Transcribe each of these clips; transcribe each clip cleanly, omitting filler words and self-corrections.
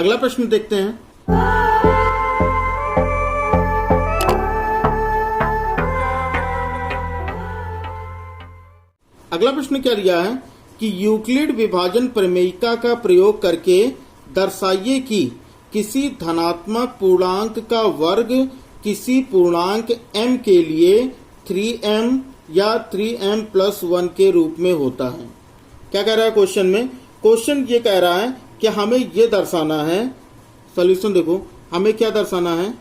अगला प्रश्न देखते हैं। अगला प्रश्न क्या दिया है कि यूक्लिड विभाजन प्रमेयिका का प्रयोग करके दर्शाइए कि किसी धनात्मक पूर्णांक का वर्ग किसी पूर्णांक m के लिए 3m या 3m+1 के रूप में होता है। क्या कह रहा है क्वेश्चन में? क्वेश्चन ये कह रहा है कि हमें ये दर्शाना है, सॉल्यूशन देखो, हमें क्या दर्शाना है?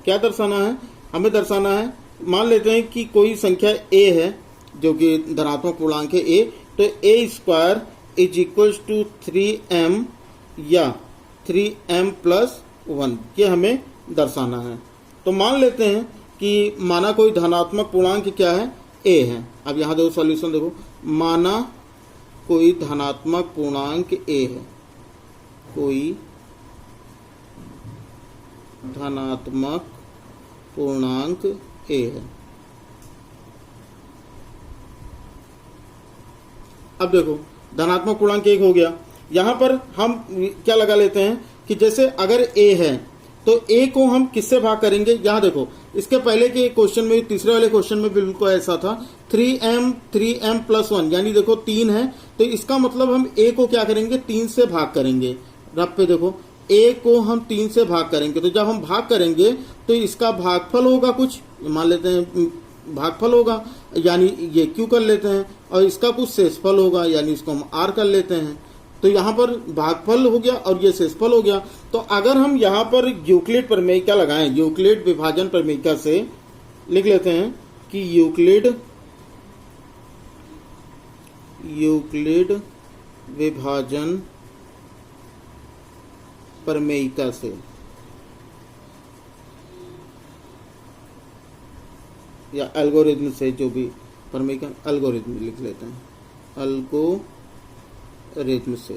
क्या दर्शाना है? हमें दर्शाना है, मान लेते हैं कि कोई संख्या a है जो कि धनात्मक पूर्णांक है a, तो a² is equals to 3m या 3m+1, ये हमें दर्शाना है। तो मान लेते हैं कि माना कोई धनात्मक पूर्णांक क्या है? a है। अब यहाँ देखो सॉल्यूशन देखो, माना कोई धनात्मक पूर्णांक a है, कोई धनात्मक पूर्णांक a है। अब देखो धनात्मक पूर्णांक 1 हो गया। यहां पर हम क्या लगा लेते हैं कि जैसे अगर a है तो a को हम किससे भाग करेंगे? यहां देखो, इसके पहले के क्वेश्चन में, तीसरे वाले क्वेश्चन में बिल्कुल ऐसा था, 3m+1, यानी देखो 3 है, तो इसका मतलब हम a को क्या करेंगे? 3 से भाग करेंगे। रब पे देखो, a को हम 3 से भाग करेंगे, तो जब हम भाग करेंगे तो इसका भागफल होगा कुछ, मान लेते हैं भागफल होगा, यानी ये q कर लेते हैं, और इसका कुछ शेषफल होगा, यानी इसको हम r कर लेते हैं। तो यहाँ पर भागफल हो गया और ये शेषफल हो गया। तो अगर हम यहाँ पर यूक्लिड प्रमेयिका लगाएं, यूक्लिड विभाजन प्रमेयिका से लिख लेते हैं कि यूक्लिड विभाजन प्रमेयिका से, या एल्गोरिथम से, जो भी प्रमेयिका, एल्गोरिथम लिख लेते हैं, एल्गोरिथम से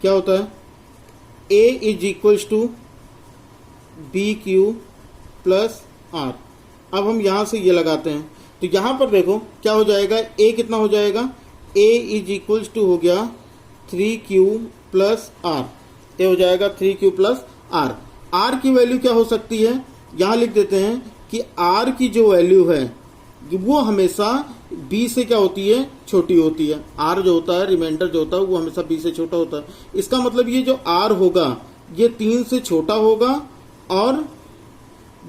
क्या होता है? a is equals to BQ+R। अब हम यहां से ये लगाते हैं, तो यहां पर देखो क्या हो जाएगा? a कितना हो जाएगा? a इज इक्वल्स टू हो गया 3Q+R, ये हो जाएगा 3Q+R। R की वैल्यू क्या हो सकती है? यहां लिख देते हैं कि R की जो वैल्यू है वो हमेशा B से क्या होती है? छोटी होती है। R जो होता है, रिमाइंडर जो होता है, वो हमेशा B से छोटा होता है। इसका मतलब ये जो R होगा ये 3 से छोटा होगा और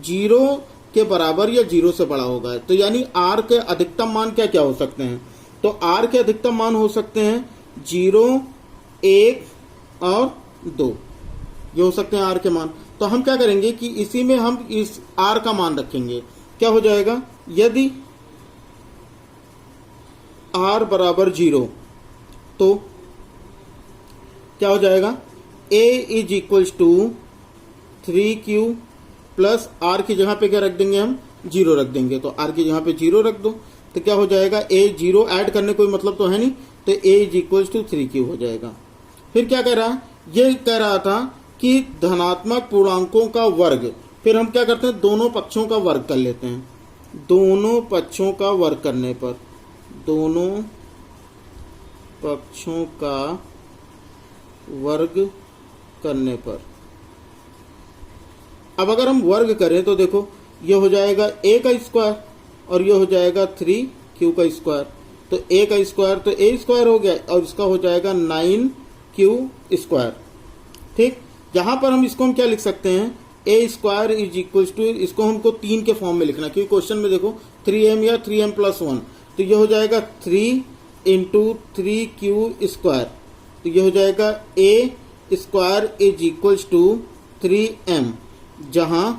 0 के बराबर या 0 से बड़ा होगा। तो यानी R के अधिकतम मान क्या क्या हो सकते हैं? तो R के अधिकतम मान हो सकते हैं 0, 1 और 2, ये हो सकते हैं R के मान। तो हम क्या करेंगे कि इसी में हम इस R का मान रखेंगे। क्या हो जाएगा? यदि R बराबर 0 तो क्या हो जाएगा? A is equals to 3Q+R की जगह पे क्या रख देंगे? हम 0 रख देंगे। तो R की जगह पे 0 रख दो, तो क्या हो जाएगा? A 0 ऐड करने कोई मतलब तो है नहीं, तो A is equals to 3Q हो जाएगा। फिर क्या कह रहा है? ये कह रहा था कि धनात्मक पूर्णांकों का वर्ग, फिर हम क्या करते हैं? दोनों पक्षों का वर्ग कर लेते हैं। दोनों पक्षों का वर्ग करने पर, दोनों पक्षों का वर्ग करने पर, अब अगर हम वर्ग करें तो देखो ये हो जाएगा a का स्क्वायर और ये हो जाएगा 3Q का स्क्वायर। तो a का स्क्वायर तो a² हो गया और इसका हो जाएगा 9Q²। ठीक, यहां पर हम इसको हम क्या लिख सकते हैं? a² इज इक्वल्स टू, इसको हमको 3 के फॉर्म में लिखना, क्योंकि क्वेश्चन में देखो 3m या 3m+1, तो ये हो जाएगा 3 × 3Q²। तो ये हो जाएगा a² is equals to 3m, जहां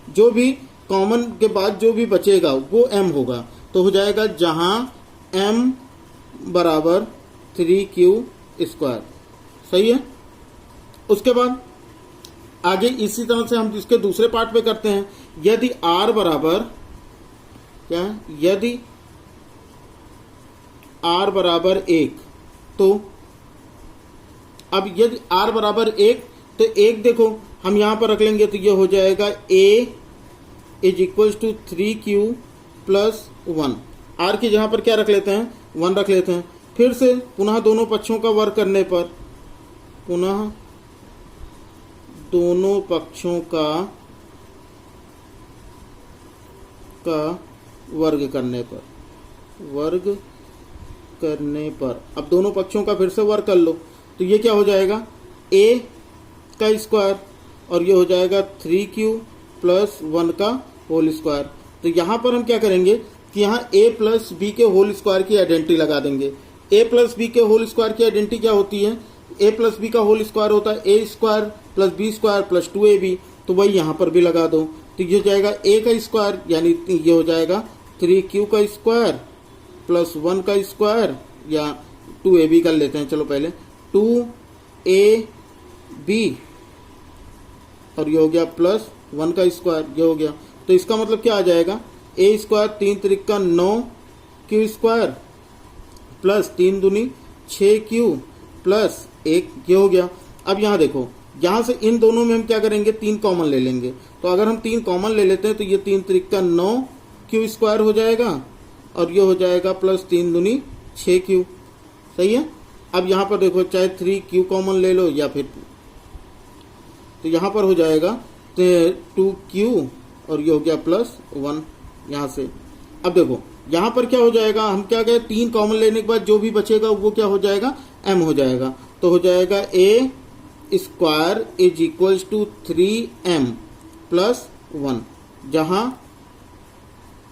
जो भी कॉमन के बाद जो भी बचेगा वो m होगा। तो हो जाएगा जहां m बराबर 3Q²। सही है। उसके बाद आगे इसी तरह से हम इसके दूसरे पार्ट पे करते हैं। यदि R बराबर क्या है? यदि R बराबर 1, तो अब यदि R बराबर 1, तो 1 देखो हम यहां पर रख लेंगे, तो ये हो जाएगा A is equals to 3Q+1। R की जगह पर क्या रख लेते हैं? 1 रख लेते हैं। फिर से पुनः दोनों पक्षों का वर्ग करने पर, पुनः दोनों पक्षों का वर्ग करने पर अब दोनों पक्षों का फिर से वर्ग कर लो, तो ये क्या हो जाएगा, a का स्क्वायर और ये हो जाएगा 3q प्लस 1 का होल स्क्वायर। तो यहाँ पर हम क्या करेंगे कि यहाँ a प्लस बी के होल स्क्वायर की आइडेंटिटी लगा देंगे। a प्लस बी के होल स्क्वायर की आइडेंटिटी क्या होती है, a प्लस बी का होल स्क्वायर होता है a square plus b square plus 2ab, तो वही यहाँ पर भी लगा दो। तो ये हो जाएगा a का स्क्वायर यानी ये हो जाएगा 3q का स्क्वायर प्लस 1 का स्क्वायर, या 2ab कर लेते हैं, चलो पहले 2ab और ये हो गया प्लस 1 का स्क्वायर, ये हो गया। तो इसका मतलब क्या आ जाएगा, a स्क्वायर 3 त्रिक का 9q स्क्वायर प्लस 3 दूनी 6q प्लस 1, ये हो गया। अब यहाँ देखो, यहाँ से इन दोनों में हम क्या करेंगे, 3 कॉमन ले लेंगे। तो अगर हम 3 कॉमन ले लेते हैं तो ये 3 त्रिक का 9q स्क्वायर हो जाएगा और ये हो जाएगा प्लस 3 दूनी 6q, सही है। अब यहाँ पर देखो, चाहे 3q कॉमन ले लो या फिर, तो यहाँ पर हो जाएगा 2q और ये हो गया प्लस 1 यहाँ से। अब देखो यहाँ पर क्या हो जाएगा, हम क्या कहें, 3 कॉमन लेने के बाद जो भी बचेगा वो क्या हो जाएगा, m हो जाएगा। तो हो जाएगा a square is equals to 3m plus 1, जहां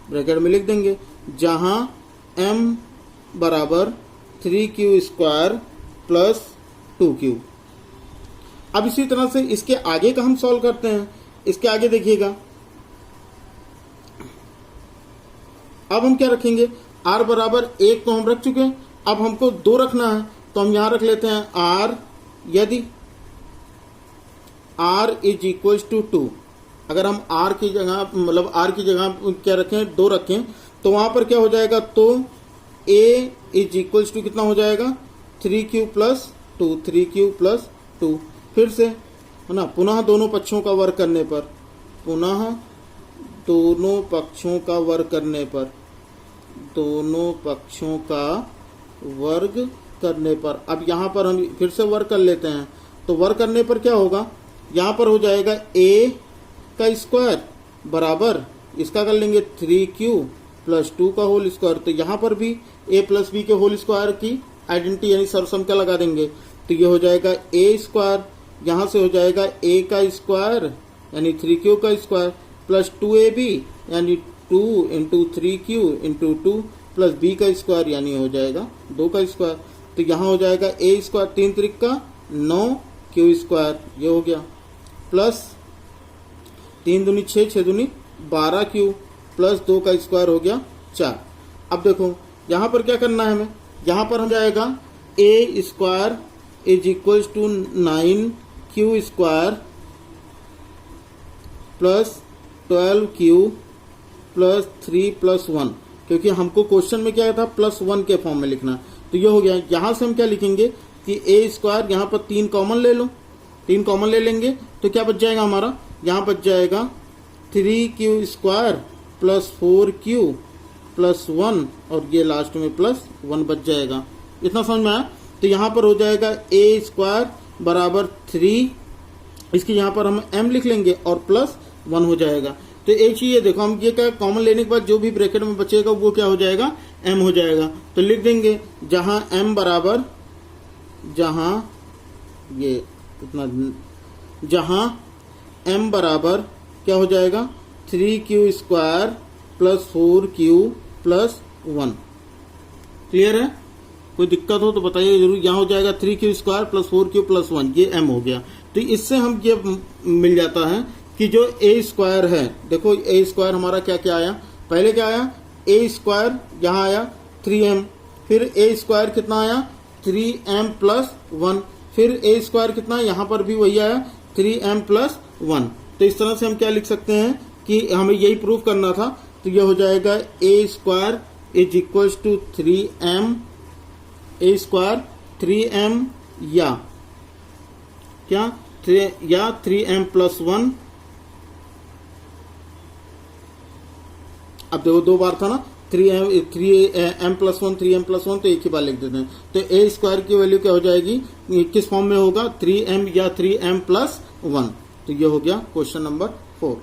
ब्रैकेट में लिख देंगे, जहां m बराबर 3q स्क्वायर प्लस 2q। अब इसी तरह से इसके आगे का हम सॉल्व करते हैं। इसके आगे देखिएगा, अब हम क्या रखेंगे, r बराबर 1 तो हम रख चुके हैं, अब हमको 2 रखना है, तो हम यहां रख लेते हैं r, यदि r इज इक्वल्स टू 2। अगर हम r की जगह, मतलब r की जगह क्या रखें, 2 रखें, तो वहां पर क्या हो जाएगा, तो a इज इक्वल्स टू कितना हो जाएगा, 3q प्लस 2, 3q प्लस 2। फिर से है ना, पुनः दोनों पक्षों का वर्ग करने पर, पुनः दोनों पक्षों का वर्ग करने पर, दोनों पक्षों का वर्ग करने पर, अब यहाँ पर हम फिर से वर्ग कर लेते हैं। तो वर्ग करने पर क्या होगा, यहाँ पर हो जाएगा a का स्क्वायर बराबर, इसका कर लेंगे 3q प्लस 2 का होल स्क्वायर। तो यहाँ पर भी a प्लस बी के होल स्क्वायर की आइडेंटिटी यानी सर्वसम क्या लगा देंगे, तो ये हो जाएगा a स्क्वायर, यहाँ से हो जाएगा a का स्क्वायर यानी 3q का स्क्वायर प्लस 2ab यानी 2 into 3q into 2 plus b का स्क्वायर यानी हो जाएगा 2 का स्क्वायर। तो यहाँ हो जाएगा a स्क्वायर 3 त्रिक का 9q स्क्वायर, ये हो गया, प्लस 3 दूनी 6, 6 दूनी 12q प्लस 2 का स्क्वायर हो गया 4। अब देखो यहाँ पर क्या करना है हमें, यहाँ पर हो जाएगा a square is equals to 9q square plus 12q plus 3 plus 1, क्योंकि हमको क्वेश्चन में क्या था, प्लस 1 के फॉर्म में लिखना। तो ये हो गया। यहाँ से हम क्या लिखेंगे कि a स्क्वायर, यहाँ पर 3 कॉमन ले लो, 3 कॉमन ले लेंगे तो क्या बच जाएगा हमारा, यहाँ बच जाएगा 3q square plus 4q plus 1 और ये लास्ट में प्लस 1 बच जाएगा। इतना समझ में आया। तो यहाँ पर हो जाएगा a स्क्वायर बराबर 3, इसकी यहाँ पर हम m लिख लेंगे और प्लस 1 हो जाएगा। तो एक चीज ये देखो, हम ये क्या कॉमन लेने के बाद जो भी ब्रैकेट में बचेगा वो क्या हो जाएगा, m हो जाएगा। तो लिख देंगे जहां m बराबर, जहां ये इतना, जहां m बराबर क्या हो जाएगा, 3q square plus 4q plus 1। Clear है, कोई दिक्कत हो तो बताइए जरूर। यहाँ हो जाएगा 3q square plus 4q plus 1, ये m हो गया। तो इससे हम ये मिल जाता है कि जो a स्क्वायर है, देखो a स्क्वायर हमारा क्या क्या आया, पहले क्या आया, a स्क्वायर यहाँ आया 3m, फिर a स्क्वायर कितना आया 3m प्लस 1, फिर a स्क्वायर कितना, यहाँ पर भी वही आया 3m प्लस 1। तो इस तरह से हम क्या लिख सकते हैं कि हमें यही प्रूफ करना था। तो ये हो जाएगा a square is equals to 3m, a square 3m या क्या, या 3m प्लस 1। अब देखो 2 बार था ना, 3m+1 3m+1 तो एक ही बार लिख देते हैं। तो ए स्क्वायर की वैल्यू क्या हो जाएगी, किस फॉर्म में होगा, 3m या 3m+1। तो ये हो गया क्वेश्चन नंबर 4।